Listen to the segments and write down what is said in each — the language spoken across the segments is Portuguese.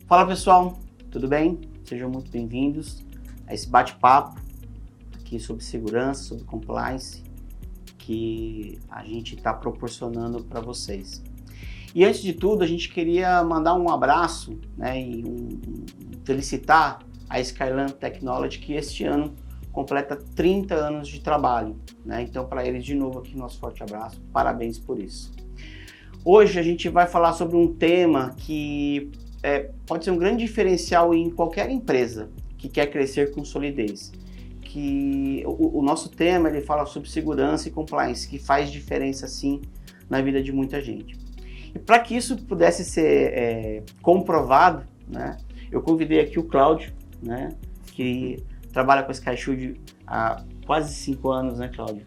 Fala pessoal, tudo bem? Sejam muito bem-vindos a esse bate-papo aqui sobre segurança, sobre compliance que a gente está proporcionando para vocês. E antes de tudo, a gente queria mandar um abraço, né, e felicitar a Skyline Technology, que este ano completa 30 anos de trabalho, né? Então, para eles, de novo, aqui nosso forte abraço, parabéns por isso. Hoje a gente vai falar sobre um tema que pode ser um grande diferencial em qualquer empresa que quer crescer com solidez. Que o nosso tema, ele fala sobre segurança e compliance, que faz diferença, sim, na vida de muita gente. E para que isso pudesse ser comprovado, né, eu convidei aqui o Cláudio, né, que trabalha com a SkyShield há quase 5 anos, né, Cláudio?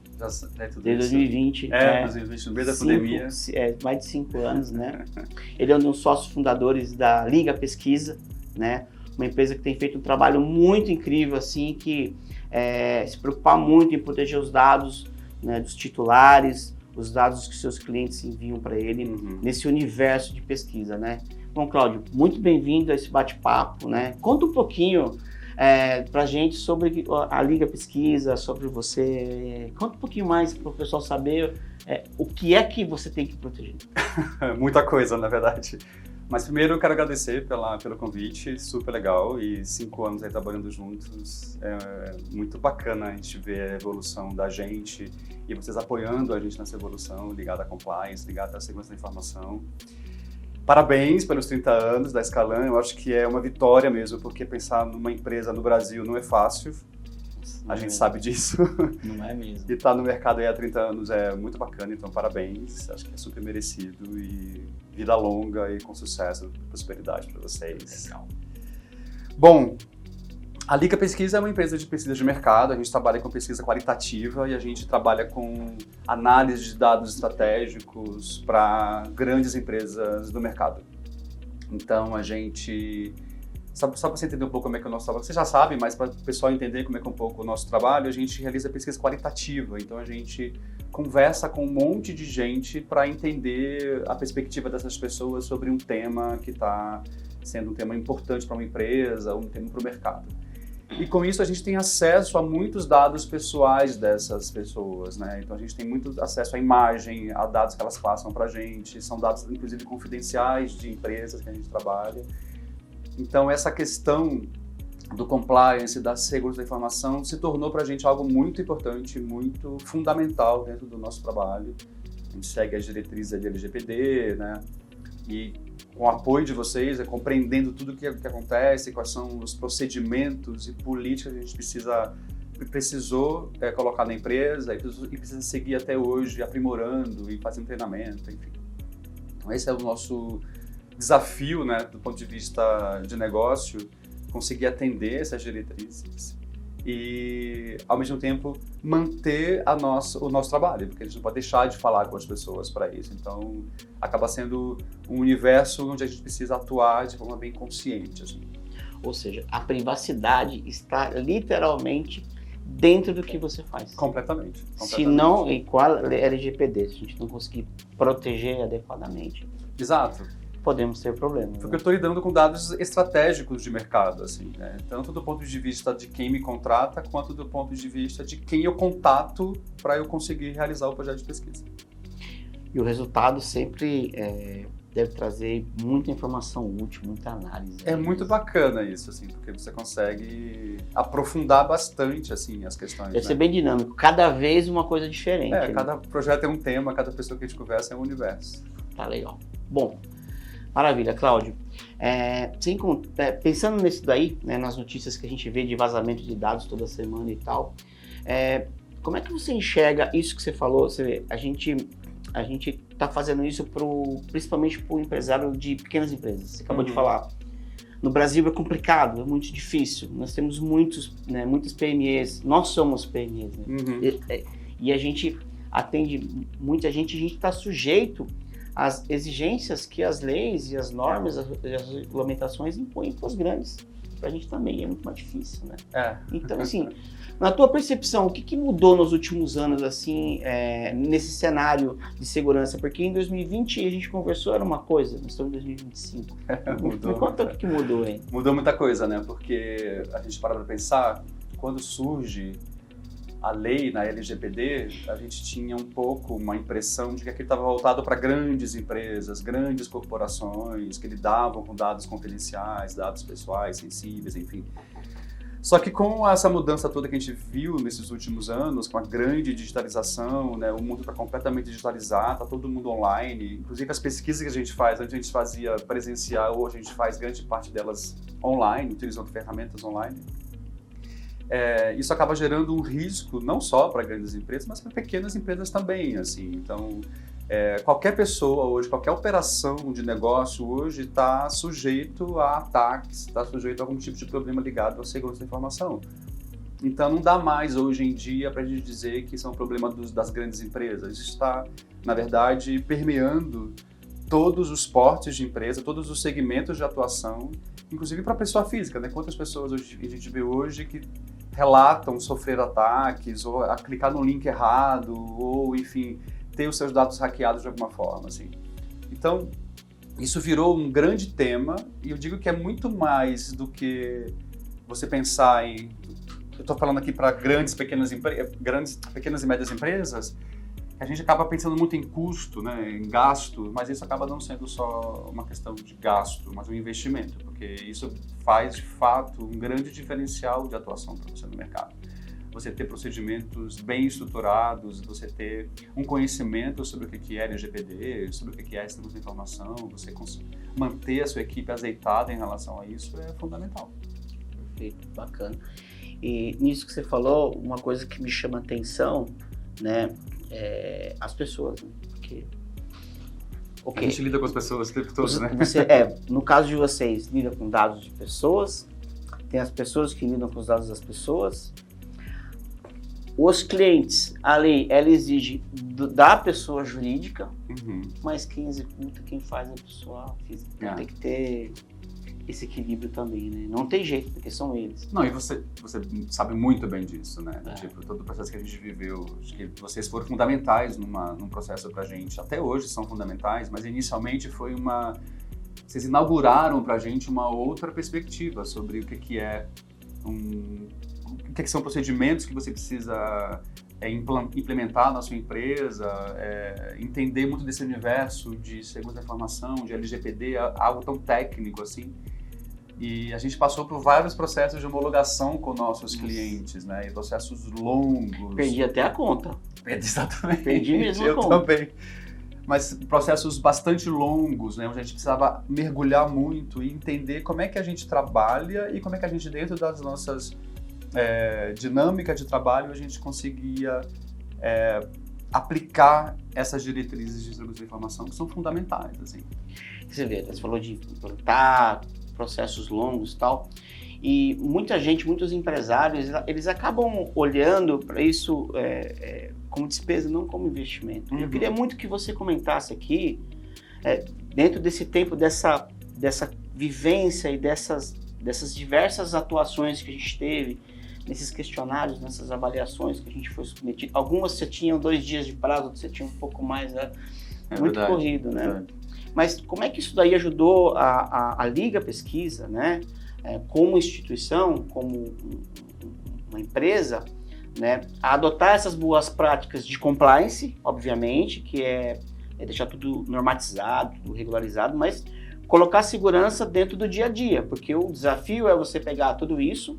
Desde 2020. 2020, no meio da pandemia. Mais de 5 anos, né? Ele é um dos sócios fundadores da Liga Pesquisa, né? Uma empresa que tem feito um trabalho muito incrível, assim, que se preocupar muito em proteger os dados, né, dos titulares, os dados que seus clientes enviam para ele, nesse universo de pesquisa, né? Bom, Cláudio, muito bem-vindo a esse bate-papo, né? Conta um pouquinho para a gente sobre a Liga Pesquisa, sobre você. Conta um pouquinho mais para o pessoal saber o que é que você tem que proteger. Muita coisa, na verdade. Mas primeiro eu quero agradecer pelo convite, super legal, e 5 anos aí trabalhando juntos, é muito bacana a gente ver a evolução da gente e vocês apoiando a gente nessa evolução, ligada à compliance, ligada à segurança da informação. Parabéns pelos 30 anos da Skyline, eu acho que é uma vitória mesmo, porque pensar numa empresa no Brasil não é fácil, a gente sabe disso. Não é mesmo. E estar no mercado aí há 30 anos é muito bacana, então parabéns, acho que é super merecido e vida longa e com sucesso, prosperidade para vocês. Legal. Bom, a Liga Pesquisa é uma empresa de pesquisa de mercado, a gente trabalha com pesquisa qualitativa e a gente trabalha com análise de dados estratégicos para grandes empresas do mercado. Então a gente, só para você entender um pouco como é que é o nosso trabalho, você já sabe, mas para o pessoal entender como é que é um pouco o nosso trabalho, a gente realiza pesquisa qualitativa, então a gente conversa com um monte de gente para entender a perspectiva dessas pessoas sobre um tema que está sendo um tema importante para uma empresa, um tema para o mercado. E com isso a gente tem acesso a muitos dados pessoais dessas pessoas, né? Então a gente tem muito acesso à imagem, a dados que elas passam para a gente, são dados inclusive confidenciais de empresas que a gente trabalha. Então essa questão do compliance, da segurança da informação se tornou para a gente algo muito importante, muito fundamental dentro do nosso trabalho. A gente segue as diretrizes de LGPD, né? E com o apoio de vocês, compreendendo tudo o que acontece, quais são os procedimentos e políticas que a gente precisou colocar na empresa e precisa seguir até hoje, aprimorando e fazendo treinamento, enfim. Então esse é o nosso desafio, né, do ponto de vista de negócio, conseguir atender essas diretrizes e, ao mesmo tempo, manter o nosso trabalho, porque a gente não pode deixar de falar com as pessoas para isso. Então, acaba sendo um universo onde a gente precisa atuar de forma bem consciente. Assim. Ou seja, a privacidade está literalmente dentro do que você faz. Completamente. Se não, e qual é LGPD? Se a gente não conseguir proteger adequadamente. Exato. Podemos ter problemas. Porque eu estou lidando com dados estratégicos de mercado, assim, né? Tanto do ponto de vista de quem me contrata, quanto do ponto de vista de quem eu contato para eu conseguir realizar o projeto de pesquisa. E o resultado sempre deve trazer muita informação útil, muita análise. É muito bacana isso, assim, porque você consegue aprofundar bastante, assim, as questões. Deve ser bem dinâmico, cada vez uma coisa diferente. Né? Cada projeto é um tema, cada pessoa que a gente conversa é um universo. Tá legal. Bom, maravilha, Cláudio. Pensando nisso daí, né, nas notícias que a gente vê de vazamento de dados toda semana e tal, como é que você enxerga isso que você falou? Você vê, a gente está fazendo isso principalmente para o empresário de pequenas empresas. Você acabou de falar. No Brasil é complicado, é muito difícil. Nós temos muitas PMEs, nós somos PMEs, né? E a gente atende muita gente, a gente está sujeito às exigências que as leis e as normas e as regulamentações impõem para os grandes. pra gente também é muito mais difícil, né? É. Então, assim, na tua percepção, o que mudou nos últimos anos, assim, nesse cenário de segurança? Porque em 2020 a gente conversou, era uma coisa, nós estamos em 2025. Mudou. Me conta o que mudou, hein? Mudou muita coisa, né? Porque a gente para pra pensar, quando surge a lei na LGPD, a gente tinha um pouco uma impressão de que aquilo estava voltado para grandes empresas, grandes corporações, que lidavam com dados confidenciais, dados pessoais, sensíveis, enfim. Só que com essa mudança toda que a gente viu nesses últimos anos, com a grande digitalização, né, o mundo está completamente digitalizado, está todo mundo online, inclusive as pesquisas que a gente faz, antes a gente fazia presencial, hoje a gente faz grande parte delas online, utilizando ferramentas online. Isso acaba gerando um risco não só para grandes empresas, mas para pequenas empresas também, assim. Então, qualquer pessoa hoje, qualquer operação de negócio hoje está sujeito a ataques, está sujeito a algum tipo de problema ligado à segurança da informação. Então, não dá mais hoje em dia para a gente dizer que isso é um problema das grandes empresas. Isso está, na verdade, permeando todos os portes de empresa, todos os segmentos de atuação, inclusive para a pessoa física, né? Quantas pessoas a gente vê hoje que relatam sofrer ataques, ou a clicar no link errado, ou, enfim, ter os seus dados hackeados de alguma forma, assim. Então, isso virou um grande tema, e eu digo que é muito mais do que você pensar em... Eu estou falando aqui para grandes, pequenas e médias empresas, a gente acaba pensando muito em custo, né, em gasto, mas isso acaba não sendo só uma questão de gasto, mas um investimento, porque isso faz, de fato, um grande diferencial de atuação para você no mercado. Você ter procedimentos bem estruturados, você ter um conhecimento sobre o que é LGPD, sobre o que é segurança da informação, você manter a sua equipe azeitada em relação a isso é fundamental. Perfeito, bacana. E nisso que você falou, uma coisa que me chama a atenção, né, as pessoas, né? Porque a gente lida com as pessoas o tempo todo, né? No caso de vocês, lida com dados de pessoas, tem as pessoas que lidam com os dados das pessoas. Os clientes, a lei, ela exige da pessoa jurídica, mas quem executa, quem faz é a pessoa física. Tem que ter esse equilíbrio também, né? Não tem jeito, porque são eles. Não, e você sabe muito bem disso, né? Tipo, todo o processo que a gente viveu, acho que vocês foram fundamentais num processo pra gente. Até hoje são fundamentais, mas inicialmente foi vocês inauguraram pra gente uma outra perspectiva sobre o que é o que são procedimentos que você precisa implementar na sua empresa, entender muito desse universo de segurança da informação, de LGPD, algo tão técnico assim. E a gente passou por vários processos de homologação com nossos clientes, né? E processos longos. Perdi até a conta. Exatamente. Perdi mesmo a conta. Eu também. Mas processos bastante longos, né? Onde a gente precisava mergulhar muito e entender como é que a gente trabalha e como é que a gente, dentro das nossas dinâmicas de trabalho, a gente conseguia aplicar essas diretrizes de segurança da informação que são fundamentais, assim. Você vê, você falou de implantar processos longos e tal, e muitos empresários, eles acabam olhando para isso como despesa, não como investimento. Eu queria muito que você comentasse aqui, dentro desse tempo, dessa vivência e dessas diversas atuações que a gente teve, nesses questionários, nessas avaliações que a gente foi submetido. Algumas você tinha 2 dias de prazo, outras você tinha um pouco mais, muito verdade, corrido, né? Verdade. Mas como é que isso daí ajudou a Liga Pesquisa, né, como instituição, como uma empresa, né, a adotar essas boas práticas de compliance, obviamente, que é deixar tudo normatizado, tudo regularizado, mas colocar segurança dentro do dia a dia, porque o desafio é você pegar tudo isso,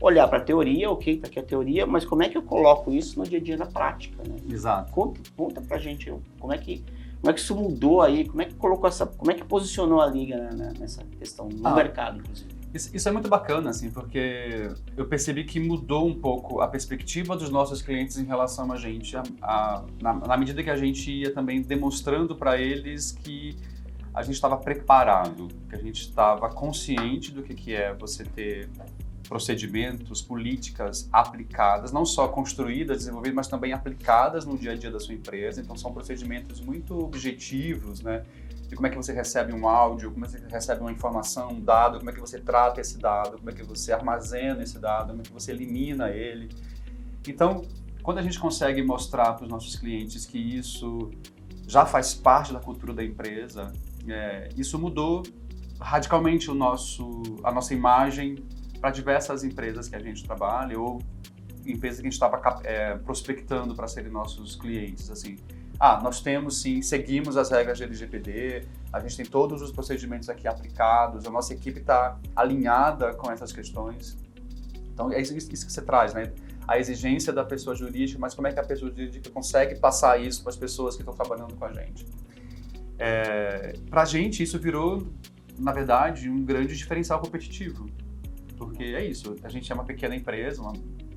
olhar para a teoria, ok, está aqui a teoria, mas como é que eu coloco isso no dia a dia na prática, né? Exato. Conta pra gente como é que isso mudou aí, como é que posicionou a Liga nessa questão no mercado, inclusive? Isso é muito bacana, assim, porque eu percebi que mudou um pouco a perspectiva dos nossos clientes em relação a gente, na medida que a gente ia também demonstrando para eles que a gente estava preparado, que a gente estava consciente do que é você ter procedimentos, políticas aplicadas, não só construídas, desenvolvidas, mas também aplicadas no dia a dia da sua empresa. Então, são procedimentos muito objetivos, né? De como é que você recebe um áudio, como é que você recebe uma informação, um dado, como é que você trata esse dado, como é que você armazena esse dado, como é que você elimina ele. Então, quando a gente consegue mostrar para os nossos clientes que isso já faz parte da cultura da empresa, isso mudou radicalmente a nossa imagem para diversas empresas que a gente trabalha ou empresas que a gente estava prospectando para serem nossos clientes, assim. Nós temos sim, seguimos as regras de LGPD, a gente tem todos os procedimentos aqui aplicados, a nossa equipe está alinhada com essas questões. Então, é isso que você traz, né? A exigência da pessoa jurídica, mas como é que a pessoa jurídica consegue passar isso para as pessoas que estão trabalhando com a gente? Para a gente, isso virou, na verdade, um grande diferencial competitivo. Porque é isso, a gente é uma pequena empresa, uma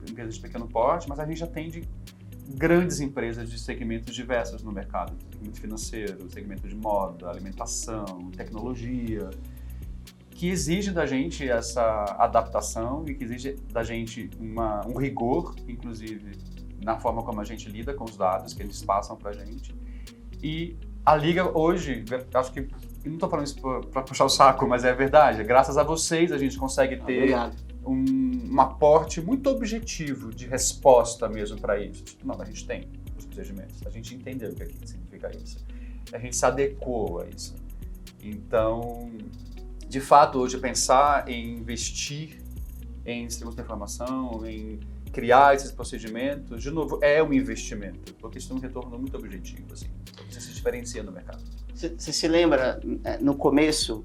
empresa de pequeno porte, mas a gente atende grandes empresas de segmentos diversos no mercado. Segmento financeiro, segmento de moda, alimentação, tecnologia, que exige da gente essa adaptação e que exige da gente um rigor, inclusive, na forma como a gente lida com os dados que eles passam para a gente. E a Liga hoje, acho que, eu não estou falando isso para puxar o saco, mas é verdade, graças a vocês a gente consegue ter um aporte muito objetivo de resposta mesmo para isso. Não, a gente tem os procedimentos, a gente entendeu o que significa isso, a gente se adequou a isso. Então, de fato, hoje pensar em investir em sistemas de informação, em criar esses procedimentos, de novo, é um investimento, porque isso tem um retorno muito objetivo, assim, você se diferencia no mercado. Você se lembra, no começo,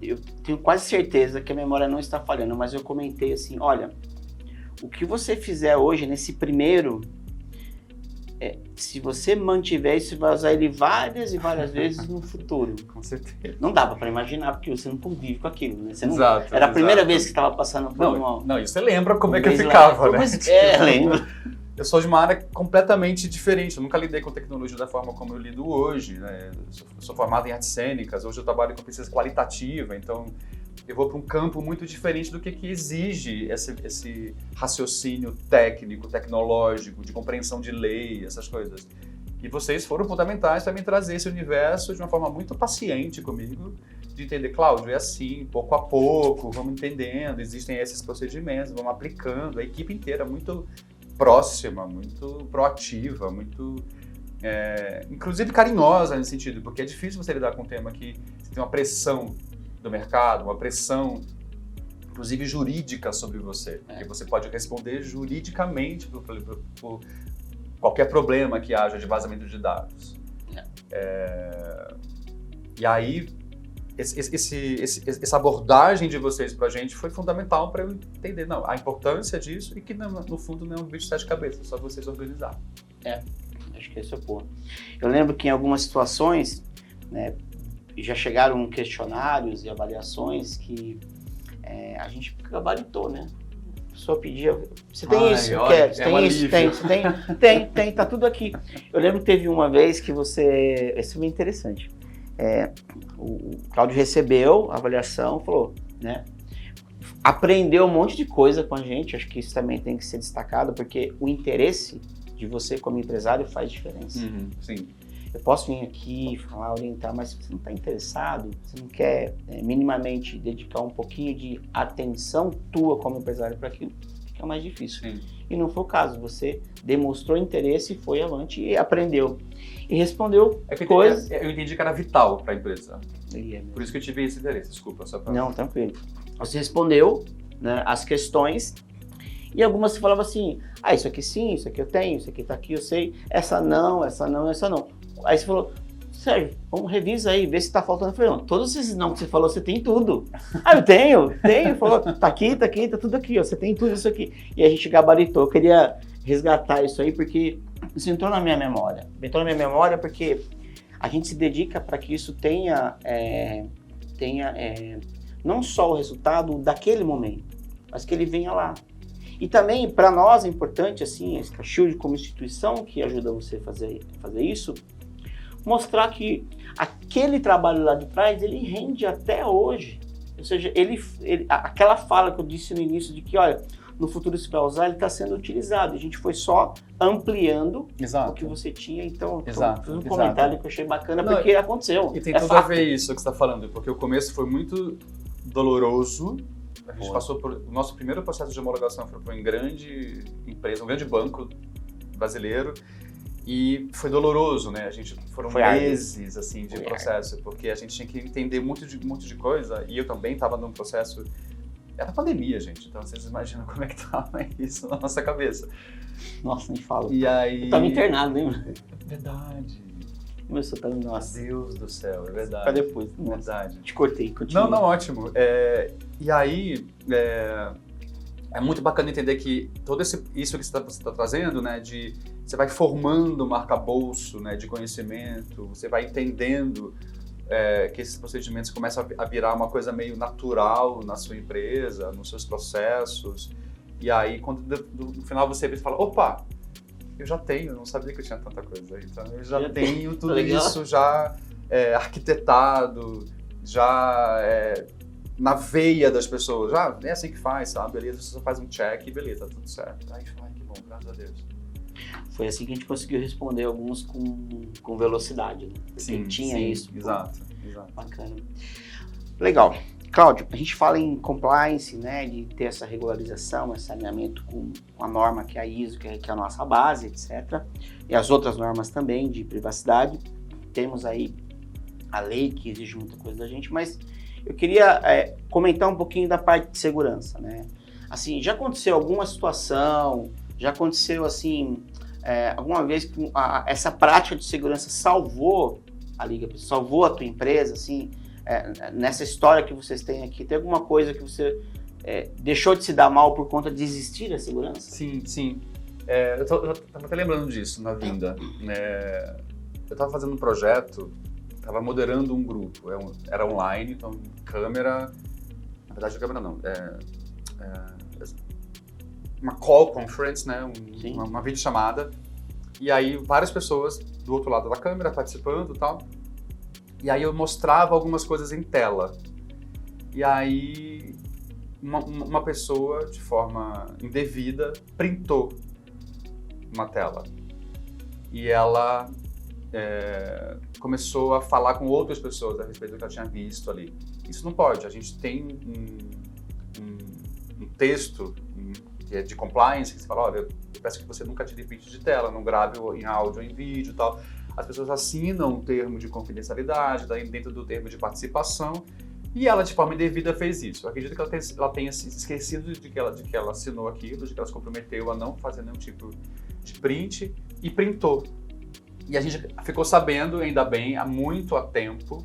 eu tenho quase certeza que a memória não está falhando, mas eu comentei assim, olha, o que você fizer hoje, nesse primeiro, se você mantiver isso, você vai usar ele várias e várias vezes no futuro. Com certeza. Não dava para imaginar, porque você não convive com aquilo, né? Você não, exato. Era a primeira vez que estava passando por Não, e você lembra como é que eu ficava, né? Lembro. Eu sou de uma área completamente diferente, eu nunca lidei com tecnologia da forma como eu lido hoje, né? Eu sou formado em artes cênicas, hoje eu trabalho com pesquisa qualitativa, então eu vou para um campo muito diferente do que exige esse raciocínio técnico, tecnológico, de compreensão de lei, essas coisas. E vocês foram fundamentais para me trazer esse universo de uma forma muito paciente comigo, de entender, Cláudio, é assim, pouco a pouco, vamos entendendo, existem esses procedimentos, vamos aplicando, a equipe inteira muito próxima, muito proativa, muito, inclusive carinhosa nesse sentido, porque é difícil você lidar com um tema que você tem uma pressão do mercado, uma pressão, inclusive jurídica sobre você, porque você pode responder juridicamente por qualquer problema que haja de vazamento de dados. E aí, essa abordagem de vocês para a gente foi fundamental para eu entender a importância disso e que no fundo não é um bicho de sete cabeças, é só vocês organizarem. Acho que esse é o ponto. Eu lembro que em algumas situações, né, já chegaram questionários e avaliações que a gente gabaritou, né? A pessoa pedia, você tem isso, eu quero, você tem isso, tem, tá tudo aqui. Eu lembro que teve uma vez que isso foi interessante. O Cláudio recebeu a avaliação, falou, né? Aprendeu um monte de coisa com a gente, acho que isso também tem que ser destacado, porque o interesse de você como empresário faz diferença. Sim. Eu posso vir aqui, falar, orientar, mas se você não está interessado, você não quer minimamente dedicar um pouquinho de atenção tua como empresário para aquilo, fica mais difícil. Sim. E não foi o caso, você demonstrou interesse, foi avante e aprendeu. E respondeu coisas... Eu entendi que era vital para a empresa. Por isso que eu tive esse interesse, desculpa. Só pra... Não, tranquilo. Você respondeu, né, as questões e algumas você falava assim, isso aqui sim, isso aqui eu tenho, isso aqui tá aqui, eu sei, essa não. Aí você falou, Sérgio, vamos revisa aí, vê se tá faltando. Eu falei, não, todos esses não que você falou, você tem tudo. Eu tenho. Falou, tá aqui, tá tudo aqui, ó, você tem tudo isso aqui. E a gente gabaritou, eu queria resgatar isso aí, porque isso entrou na minha memória. Entrou na minha memória porque a gente se dedica para que isso tenha não só o resultado daquele momento, mas que ele venha lá. E também, para nós, é importante, assim, a Shield como instituição que ajuda você a fazer isso, mostrar que aquele trabalho lá de trás, ele rende até hoje. Ou seja, aquela fala que eu disse no início de que, olha, no futuro você vai usar, ele está sendo utilizado. A gente foi só ampliando o que você tinha. Então, fiz um comentário que eu achei bacana, porque aconteceu. E tem tudo a ver isso que você está falando, porque o começo foi muito doloroso. A gente passou por... O nosso primeiro processo de homologação foi para uma grande empresa, um grande banco brasileiro. E foi doloroso, né? Foram meses assim, de processo, porque a gente tinha que entender muito de coisa. E eu também estava num processo... Era pandemia, gente. Então, vocês imaginam como é que tava isso na nossa cabeça. Nossa, nem fala. E aí... Eu tava internado, lembra? Verdade. Começou a estar... Nossa. Deus do céu, é verdade. Pra depois. Verdade. Te cortei, continua. Não, ótimo. E aí, é muito bacana entender que todo isso que você está trazendo, né, você vai formando um arcabouço, né, de conhecimento, você vai entendendo que esses procedimentos começam a virar uma coisa meio natural na sua empresa, nos seus processos. E aí, quando no final você fala, opa, eu já tenho, eu não sabia que eu tinha tanta coisa. Então, eu já tenho tudo isso já arquitetado, já na veia das pessoas. Já é assim que faz, sabe? Beleza, você só faz um check e beleza, tá tudo certo. Aí, que bom, graças a Deus. Foi assim que a gente conseguiu responder alguns com velocidade, né? Sim, tinha sim, isso. Exato. Bacana. Legal. Cláudio, a gente fala em compliance, né, de ter essa regularização, esse alinhamento com a norma que é a ISO, que é a nossa base, etc. E as outras normas também de privacidade. Temos aí a lei que exige muita coisa da gente, mas eu queria comentar um pouquinho da parte de segurança, né? Assim, já aconteceu alguma situação, já aconteceu assim, alguma vez que essa prática de segurança salvou a Liga, salvou a tua empresa, assim, nessa história que vocês têm aqui, tem alguma coisa que você deixou de se dar mal por conta de existir a segurança? Sim. Eu estava até lembrando disso na vinda. Eu estava fazendo um projeto, estava moderando um grupo, era online, então câmera, na verdade câmera não, uma call conference, né, uma videochamada, e aí várias pessoas do outro lado da câmera participando e tal, e aí eu mostrava algumas coisas em tela, e aí uma pessoa, de forma indevida, printou uma tela, e ela começou a falar com outras pessoas a respeito do que ela tinha visto ali. Isso não pode, a gente tem um texto que é de compliance, que você fala, olha, eu peço que você nunca tire print de tela, não grave em áudio ou em vídeo e tal. As pessoas assinam um termo de confidencialidade, daí dentro do termo de participação, e ela, de forma indevida, fez isso. Eu acredito que ela tenha se esquecido de que ela assinou aquilo, de que ela se comprometeu a não fazer nenhum tipo de print, e printou. E a gente ficou sabendo, ainda bem, há muito tempo,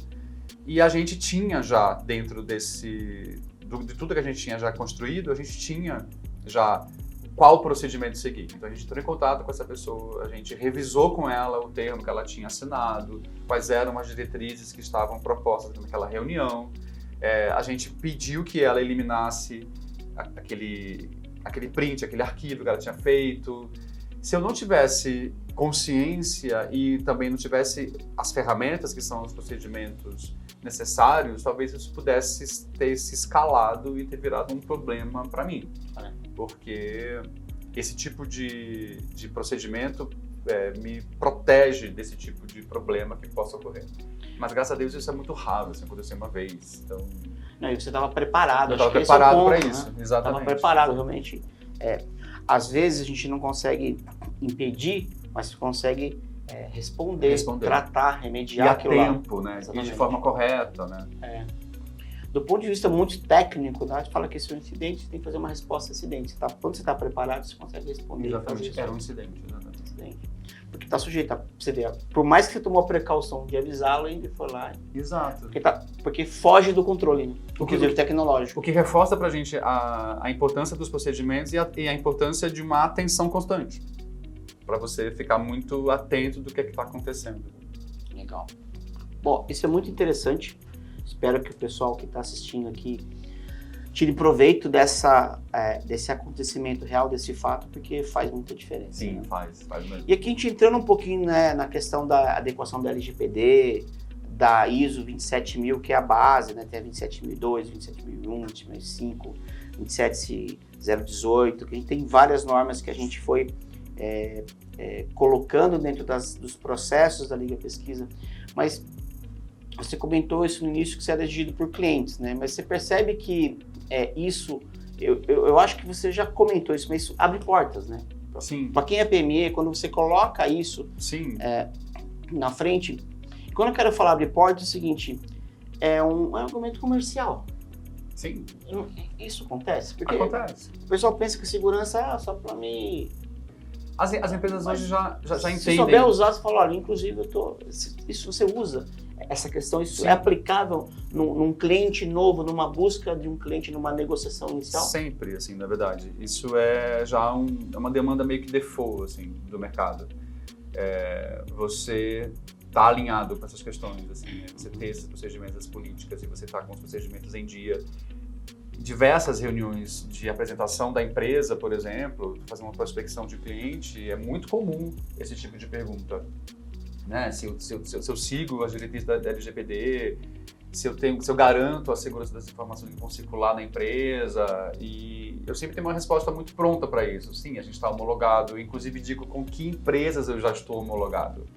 e a gente tinha já, dentro de tudo que a gente tinha já construído, a gente tinha já qual procedimento seguir. Então a gente entrou em contato com essa pessoa, a gente revisou com ela o termo que ela tinha assinado, quais eram as diretrizes que estavam propostas naquela reunião. A gente pediu que ela eliminasse aquele print, aquele arquivo que ela tinha feito. Se eu não tivesse consciência e também não tivesse as ferramentas que são os procedimentos necessários, talvez isso pudesse ter se escalado e ter virado um problema para mim. Porque esse tipo de procedimento me protege desse tipo de problema que possa ocorrer. Mas, graças a Deus, isso é muito raro, assim, aconteceu uma vez. Então... Não, e você estava preparado. Eu estava preparado para isso, exatamente. Estava preparado, realmente. Às vezes a gente não consegue impedir, mas consegue responder, tratar, remediar aquilo lá. E a tempo, né? E de forma correta, né? Do ponto de vista muito técnico, né? A gente fala que esse é um incidente, você tem que fazer uma resposta a incidente. Quando você está preparado, você consegue responder. Exatamente, era um incidente. Exatamente. Porque está sujeito a você ver, por mais que você tomou a precaução de avisá-lo, ainda foi lá. Exato. Porque foge do controle, né? Inclusive tecnológico. O que reforça pra gente a importância dos procedimentos e a importância de uma atenção constante. Para você ficar muito atento do que está acontecendo. Legal. Bom, isso é muito interessante. Espero que o pessoal que está assistindo aqui tire proveito desse acontecimento real, desse fato, porque faz muita diferença. Sim, né? faz mesmo. E aqui a gente entrando um pouquinho, né, na questão da adequação da LGPD, da ISO 27000, que é a base, né? Tem a 27002, 27001, 27005, 27018, que a gente tem várias normas que a gente foi colocando dentro dos processos da Liga Pesquisa, mas você comentou isso no início, que você é dirigido por clientes, né? Mas você percebe que isso, eu acho que você já comentou isso, mas isso abre portas, né? Sim. Para quem é PME, quando você coloca isso Sim. Na frente, quando eu quero falar abre portas, é o seguinte, é um argumento comercial. Sim. Isso acontece? Porque Acontece. o pessoal pensa que segurança é só para me... As empresas hoje já entendem. Se souber usar, você fala, olha, inclusive isso você usa. Essa questão, isso Sim. é aplicável num cliente novo, numa busca de um cliente, numa negociação inicial? Sempre, assim, na verdade. Isso é já uma demanda meio que default, assim, do mercado. Você está alinhado com essas questões, assim, né? Você ter esses procedimentos, as políticas, e você está com os procedimentos em dia. Diversas reuniões de apresentação da empresa, por exemplo, fazer uma prospecção de cliente, é muito comum esse tipo de pergunta. Né? Se eu sigo as diretrizes da LGPD, se eu garanto a segurança das informações que vão circular na empresa, e eu sempre tenho uma resposta muito pronta para isso. Sim, a gente está homologado, eu, inclusive digo com que empresas eu já estou homologado.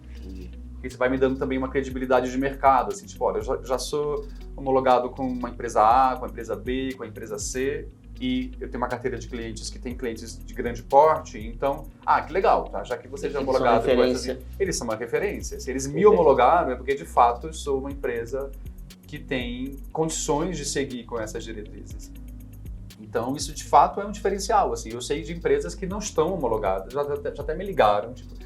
Porque isso vai me dando também uma credibilidade de mercado, assim, tipo, olha, eu já sou homologado com uma empresa A, com a empresa B, com a empresa C, e eu tenho uma carteira de clientes que tem clientes de grande porte, então, que legal, tá? Já que você já é homologado com essas, eles são uma referência. Se eles me homologaram, é porque de fato eu sou uma empresa que tem condições de seguir com essas diretrizes. Então, isso de fato é um diferencial, assim. Eu sei de empresas que não estão homologadas, já até me ligaram, tipo,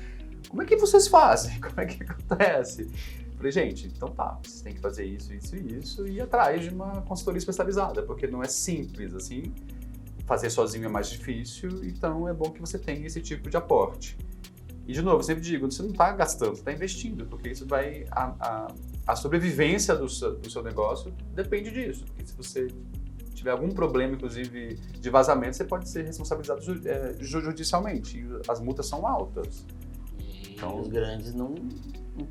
como é que vocês fazem? Como é que acontece? Falei, gente, então tá, vocês têm que fazer isso, isso e isso, e ir atrás de uma consultoria especializada, porque não é simples, assim, fazer sozinho é mais difícil, então é bom que você tenha esse tipo de aporte. E, de novo, eu sempre digo, você não está gastando, você está investindo, porque isso vai... A sobrevivência do seu negócio depende disso, porque se você tiver algum problema, inclusive, de vazamento, você pode ser responsabilizado judicialmente, e as multas são altas. Então, os grandes não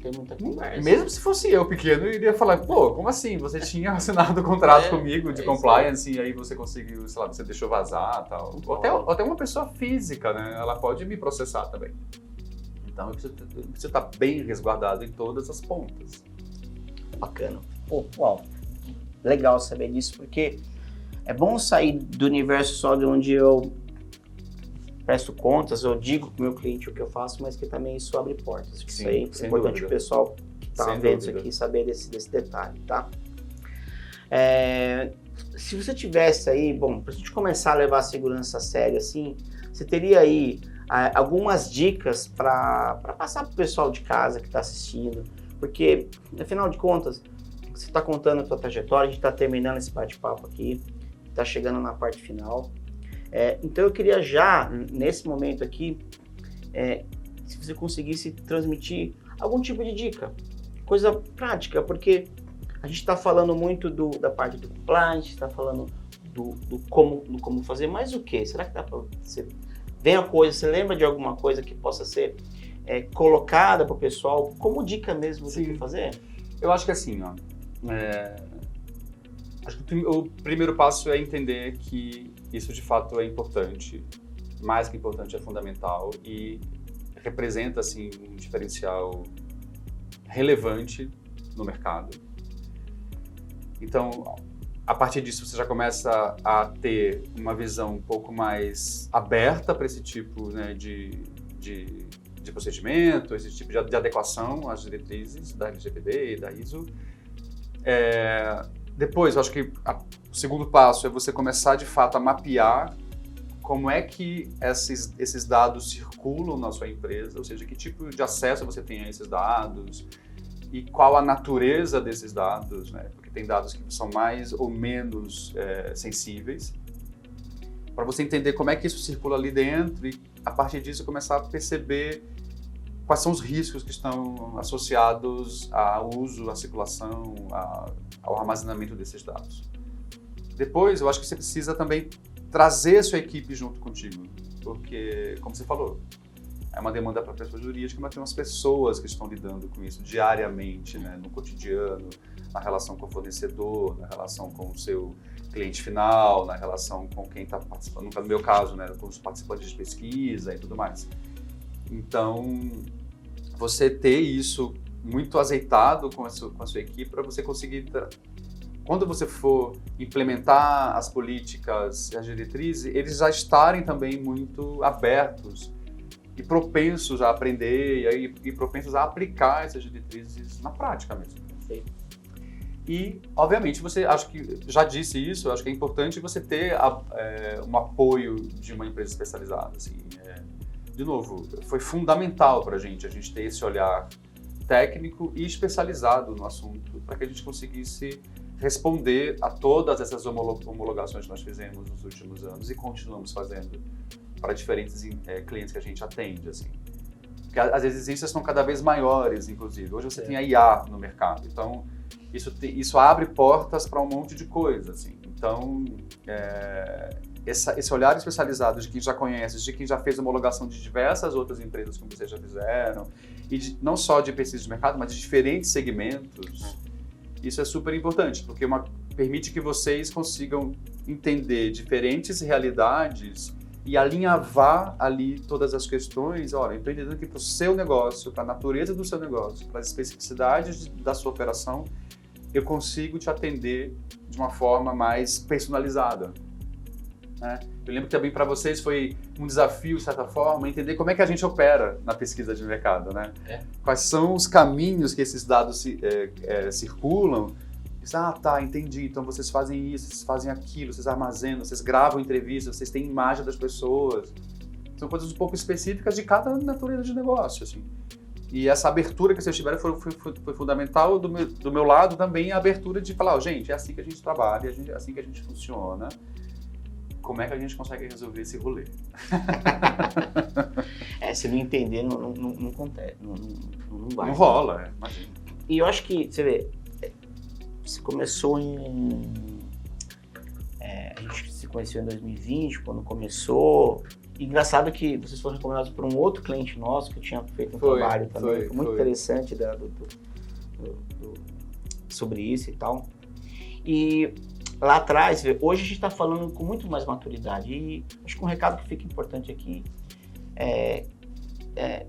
tem muita conversa. Mesmo se fosse eu pequeno, eu iria falar, pô, como assim? Você tinha assinado um contrato comigo de compliance e aí você conseguiu, sei lá, você deixou vazar e tal. Ou até uma pessoa física, né? Ela pode me processar também. Então, eu preciso estar bem resguardado em todas as pontas. Bacana. Pô, uau. Legal saber disso, porque é bom sair do universo só de onde eu presto contas, eu digo para o meu cliente o que eu faço, mas que também isso abre portas. Sim, isso aí é importante dúvida. O pessoal que está vendo isso aqui saber desse detalhe, tá? Se você tivesse aí, bom, para a gente começar a levar a segurança a sério, assim, você teria aí algumas dicas para passar para o pessoal de casa que está assistindo, porque, afinal de contas, você está contando a sua trajetória, a gente está terminando esse bate-papo aqui, está chegando na parte final. Então eu queria já, nesse momento aqui, se você conseguisse transmitir algum tipo de dica, coisa prática, porque a gente está falando muito da parte do compliance, está falando do como fazer, mas o que? Será que dá para você... Vem a coisa, você lembra de alguma coisa que possa ser colocada para o pessoal como dica mesmo do que fazer? Eu acho que assim, ó, acho que o primeiro passo é entender que isso de fato é importante, mais que importante, é fundamental e representa assim um diferencial relevante no mercado. Então, a partir disso você já começa a ter uma visão um pouco mais aberta para esse tipo, né, de procedimento, esse tipo de adequação às diretrizes da LGPD e da ISO. Depois, eu acho que o segundo passo é você começar, de fato, a mapear como é que esses dados circulam na sua empresa, ou seja, que tipo de acesso você tem a esses dados e qual a natureza desses dados, né? Porque tem dados que são mais ou menos sensíveis, para você entender como é que isso circula ali dentro e, a partir disso, começar a perceber quais são os riscos que estão associados ao uso, à circulação, ao armazenamento desses dados. Depois, eu acho que você precisa também trazer a sua equipe junto contigo, porque, como você falou, é uma demanda para a pessoa jurídica, mas tem umas pessoas que estão lidando com isso diariamente, né, no cotidiano, na relação com o fornecedor, na relação com o seu cliente final, na relação com quem está participando, no meu caso, né, com os participantes de pesquisa e tudo mais. Então, você ter isso muito azeitado com a sua equipe para você conseguir, quando você for implementar as políticas e as diretrizes, eles já estarem também muito abertos e propensos a aprender e propensos a aplicar essas diretrizes na prática mesmo. E, obviamente, você, acho que já disse isso, acho que é importante você ter um apoio de uma empresa especializada. Assim, de novo, foi fundamental para a gente ter esse olhar técnico e especializado no assunto para que a gente conseguisse responder a todas essas homologações que nós fizemos nos últimos anos e continuamos fazendo para diferentes clientes que a gente atende, assim. Porque as exigências são cada vez maiores, inclusive. Hoje você tem a IA no mercado, então isso abre portas para um monte de coisa, assim. Então, esse olhar especializado de quem já conhece, de quem já fez homologação de diversas outras empresas como vocês já fizeram, e não só de pesquisa de mercado, mas de diferentes segmentos, isso é super importante, porque permite que vocês consigam entender diferentes realidades e alinhavar ali todas as questões. Olha, eu estou entendendo que para o seu negócio, para a natureza do seu negócio, para as especificidades da sua operação, eu consigo te atender de uma forma mais personalizada. Né? Eu lembro que também para vocês foi um desafio, de certa forma, entender como é que a gente opera na pesquisa de mercado. Né? Quais são os caminhos que esses dados circulam. Tá, entendi. Então vocês fazem isso, vocês fazem aquilo, vocês armazenam, vocês gravam entrevistas, vocês têm imagem das pessoas. São coisas um pouco específicas de cada natureza de negócio, assim. E essa abertura que vocês tiveram foi fundamental. Do meu lado também a abertura de falar, gente, é assim que a gente trabalha, é assim que a gente funciona. Como é que a gente consegue resolver esse rolê? Se não entender, não acontece, não vai. Não rola, imagina. E eu acho que, você vê, você começou a gente se conheceu em 2020, quando começou. E engraçado que vocês foram recomendados por um outro cliente nosso que tinha feito um trabalho também. Foi muito interessante sobre isso e tal. E lá atrás, hoje a gente está falando com muito mais maturidade. E acho que um recado que fica importante aqui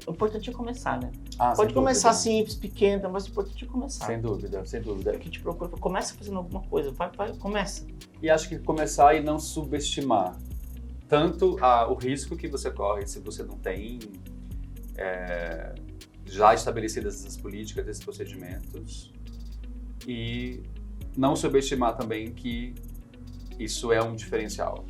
o importante é começar, né? Pode começar simples, pequeno, mas o importante é começar. Sem dúvida. O que te procura, começa fazendo alguma coisa, vai, começa. E acho que começar e não subestimar tanto o risco que você corre se você não tem já estabelecidas essas políticas, esses procedimentos, e não subestimar também que isso é um diferencial.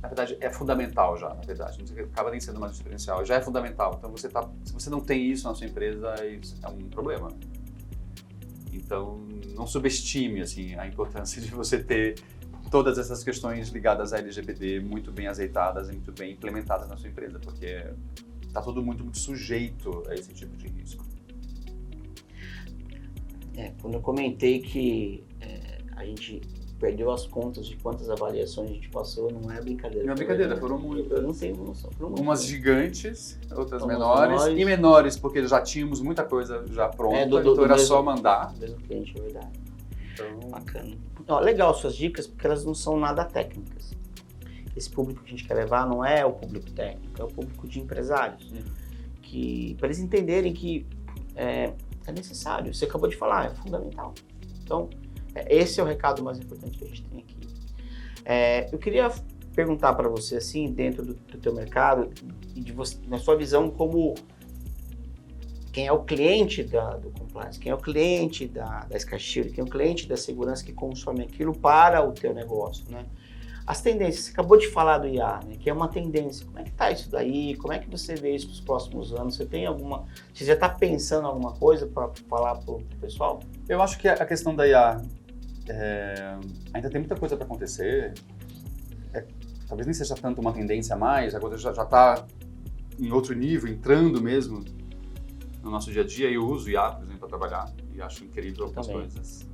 Na verdade, é fundamental já, na verdade. Não acaba nem sendo mais um diferencial, já é fundamental. Então, se você não tem isso na sua empresa, isso é um problema. Então, não subestime assim, a importância de você ter todas essas questões ligadas à LGPD muito bem azeitadas e muito bem implementadas na sua empresa, porque está todo mundo muito sujeito a esse tipo de risco. Quando eu comentei que a gente perdeu as contas de quantas avaliações a gente passou, não é brincadeira. Não é brincadeira, foram muitas. Eu não tenho noção. Umas gigantes, outras menores. E menores, porque já tínhamos muita coisa já pronta, então era só mandar. Do mesmo cliente, é verdade. Então... Bacana. Legal suas dicas, porque elas não são nada técnicas. Esse público que a gente quer levar não é o público técnico, é o público de empresários. Que, para eles entenderem que é necessário. Você acabou de falar, é fundamental. Então, esse é o recado mais importante que a gente tem aqui. Eu queria perguntar para você, assim, dentro do teu mercado, e de você, na sua visão, como quem é o cliente do compliance, quem é o cliente da SkyShield, quem é o cliente da segurança que consome aquilo para o teu negócio, né? As tendências, você acabou de falar do IA, né, que é uma tendência. Como é que está isso daí? Como é que você vê isso para os próximos anos? Você já está pensando em alguma coisa para falar para o pessoal? Eu acho que a questão da IA ainda tem muita coisa para acontecer. Talvez nem seja tanto uma tendência a mais, agora já está em outro nível, entrando mesmo no nosso dia a dia. Eu uso IA, por exemplo, para trabalhar e acho incrível algumas coisas.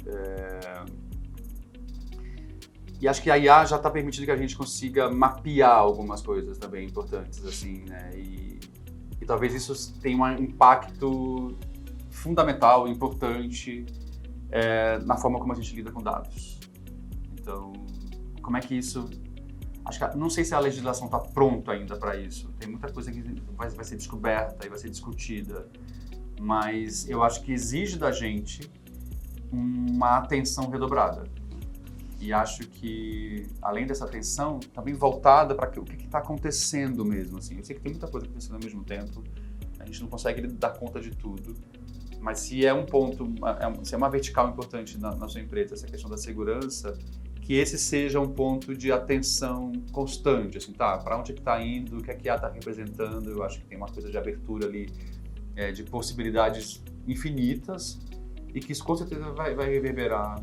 E acho que a IA já está permitindo que a gente consiga mapear algumas coisas também importantes, assim, né? E E talvez isso tenha um impacto fundamental, importante, na forma como a gente lida com dados. Então, como é que isso... não sei se a legislação está pronta ainda para isso. Tem muita coisa que vai ser descoberta e vai ser discutida. Mas eu acho que exige da gente uma atenção redobrada. E acho que, além dessa atenção, também voltada para o que está acontecendo mesmo. Assim. Eu sei que tem muita coisa acontecendo ao mesmo tempo, a gente não consegue dar conta de tudo, mas se é um ponto, se é uma vertical importante na sua empresa, essa questão da segurança, que esse seja um ponto de atenção constante, assim, tá, para onde é que está indo, o que é que está representando. Eu acho que tem uma coisa de abertura ali, de possibilidades infinitas, e que isso com certeza vai reverberar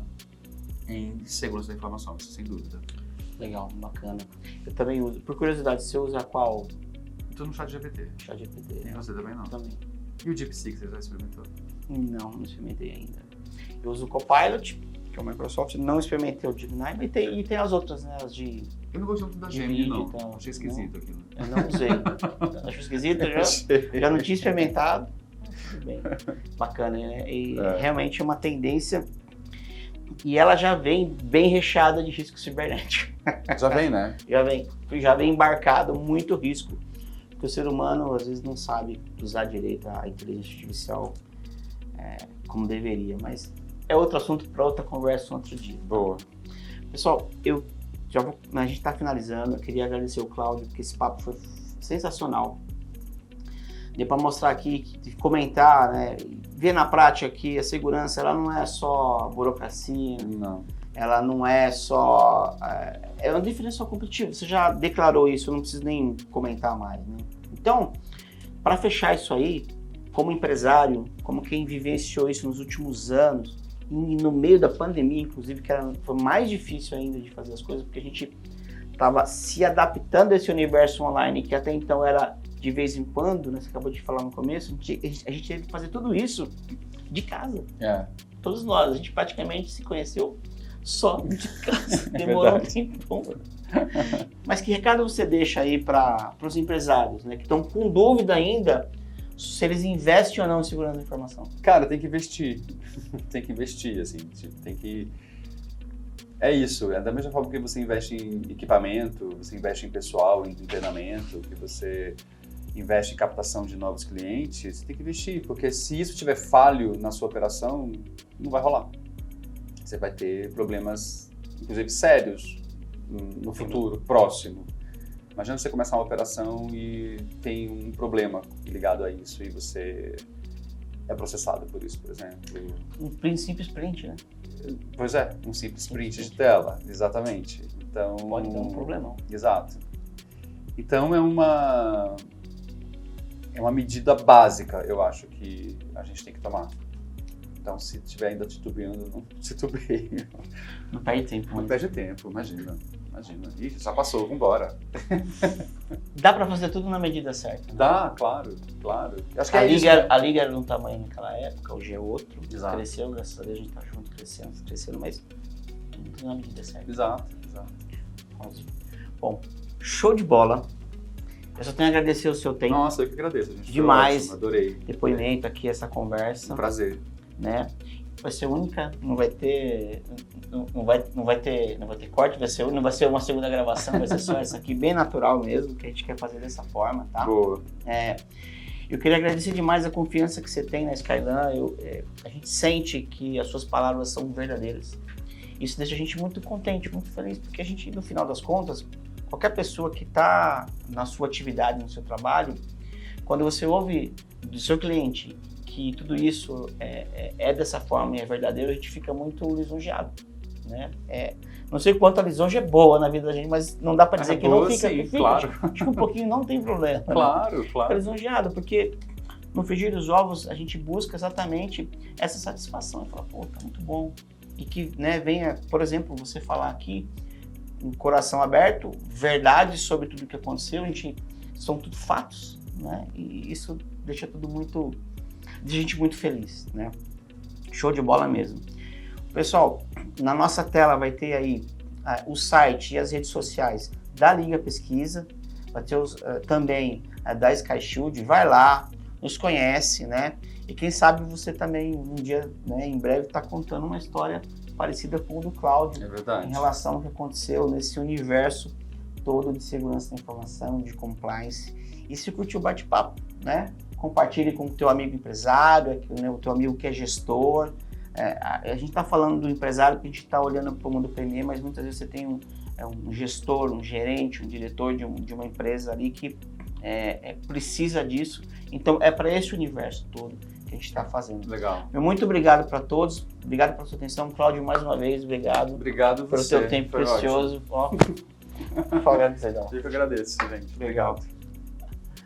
em segurança da informação, isso, sem dúvida. Legal, bacana. Eu também uso. Por curiosidade, você usa qual? Tudo no ChatGPT. ChatGPT. E você também não? Também. E o DeepSeek, você já experimentou? Não experimentei ainda. Eu uso o Copilot, que é o Microsoft. Não experimentei o Gemini, e tem as outras, né? As de... Eu não gostei muito da Gemini, não. Então, achei esquisito aquilo. Eu não usei. Acho esquisito, já não tinha experimentado. Tudo bem. Bacana, né? E realmente é uma tendência... E ela já vem bem recheada de risco cibernético. Já vem, né? Já vem embarcado muito risco. Porque o ser humano, às vezes, não sabe usar direito a inteligência artificial como deveria. Mas é outro assunto para outra conversa, outro dia. Boa. Pessoal, a gente está finalizando. Eu queria agradecer o Cláudio, porque esse papo foi sensacional. Deu para mostrar aqui, comentar, né? Ver na prática que a segurança ela não é só burocracia, não. Ela não é só... É um diferencial competitivo, você já declarou isso, eu não preciso nem comentar mais, né? Então, para fechar isso aí, como empresário, como quem vivenciou isso nos últimos anos, e no meio da pandemia, inclusive, que foi mais difícil ainda de fazer as coisas, porque a gente estava se adaptando a esse universo online, que até então era... de vez em quando, né, você acabou de falar no começo, a gente teve que fazer tudo isso de casa. Todos nós, a gente praticamente se conheceu só de casa. Demorou um tempo. Mas que recado você deixa aí para os empresários, né, que estão com dúvida ainda se eles investem ou não em segurança da informação? Cara, tem que investir. Tem que investir, assim. Tem que... É isso. É da mesma forma que você investe em equipamento, você investe em pessoal, em treinamento, que você... investe em captação de novos clientes, você tem que investir, porque se isso tiver falho na sua operação, não vai rolar. Você vai ter problemas, inclusive sérios, no futuro próximo. Imagina você começar uma operação e tem um problema ligado a isso e você é processado por isso, por exemplo. Um simples print, né? Pois é, um simples print de tela, exatamente. Então, pode ter um problemão. Exato. Então é uma medida básica, eu acho, que a gente tem que tomar. Então, se estiver ainda titubeando, não titubeie. Não perde tempo. Não perde tempo, imagina. Ih, já passou, vambora. Dá para fazer tudo na medida certa. Dá, claro. Acho que a Liga era de um tamanho naquela época, hoje é outro. Exato. Cresceu, graças a Deus a gente tá junto, crescendo, mas tudo na medida certa. Exato. Bom, show de bola. Eu só tenho a agradecer o seu tempo. Nossa, eu que agradeço, gente. Demais. Ótimo, adorei. Depoimento aqui, essa conversa. Um prazer. Né? Vai ser única, não vai ter corte, não vai ser uma segunda gravação, vai ser só essa aqui, bem natural mesmo, que a gente quer fazer dessa forma, tá? Boa. Eu queria agradecer demais a confiança que você tem na Skyline. A gente sente que as suas palavras são verdadeiras. Isso deixa a gente muito contente, muito feliz, porque a gente, no final das contas, qualquer pessoa que está na sua atividade, no seu trabalho, quando você ouve do seu cliente que tudo isso é dessa forma e é verdadeiro, a gente fica muito lisonjeado, né? Não sei quanto a lisonja é boa na vida da gente, mas não dá para dizer que não fica. Sim, claro. Fica um pouquinho, não tem problema. Claro. Né? Fica lisonjeado, porque no frigir dos ovos a gente busca exatamente essa satisfação e falar, pô, tá muito bom. E que, né, venha, por exemplo, você falar aqui, um coração aberto, verdade sobre tudo que aconteceu, são tudo fatos, né? E isso deixa a gente muito feliz, né? Show de bola mesmo. Pessoal, na nossa tela vai ter aí o site e as redes sociais da Liga Pesquisa, vai ter também da Sky Shield, vai lá, nos conhece, né? E quem sabe você também um dia, né, em breve, está contando uma história parecida com o do Cláudio, em relação ao que aconteceu nesse universo todo de segurança da informação, de compliance. E se curtiu o bate-papo, né? Compartilhe com o teu amigo empresário, né, o teu amigo que é gestor. A gente está falando do empresário que a gente está olhando para o mundo PME, mas muitas vezes você tem um gestor, um gerente, um diretor de uma empresa ali que precisa disso. Então, é para esse universo todo que a gente está fazendo. Legal. Muito obrigado para todos, obrigado pela sua atenção. Cláudio, mais uma vez, obrigado. Obrigado pelo teu tempo precioso. Ó, Eu que agradeço, gente. Obrigado.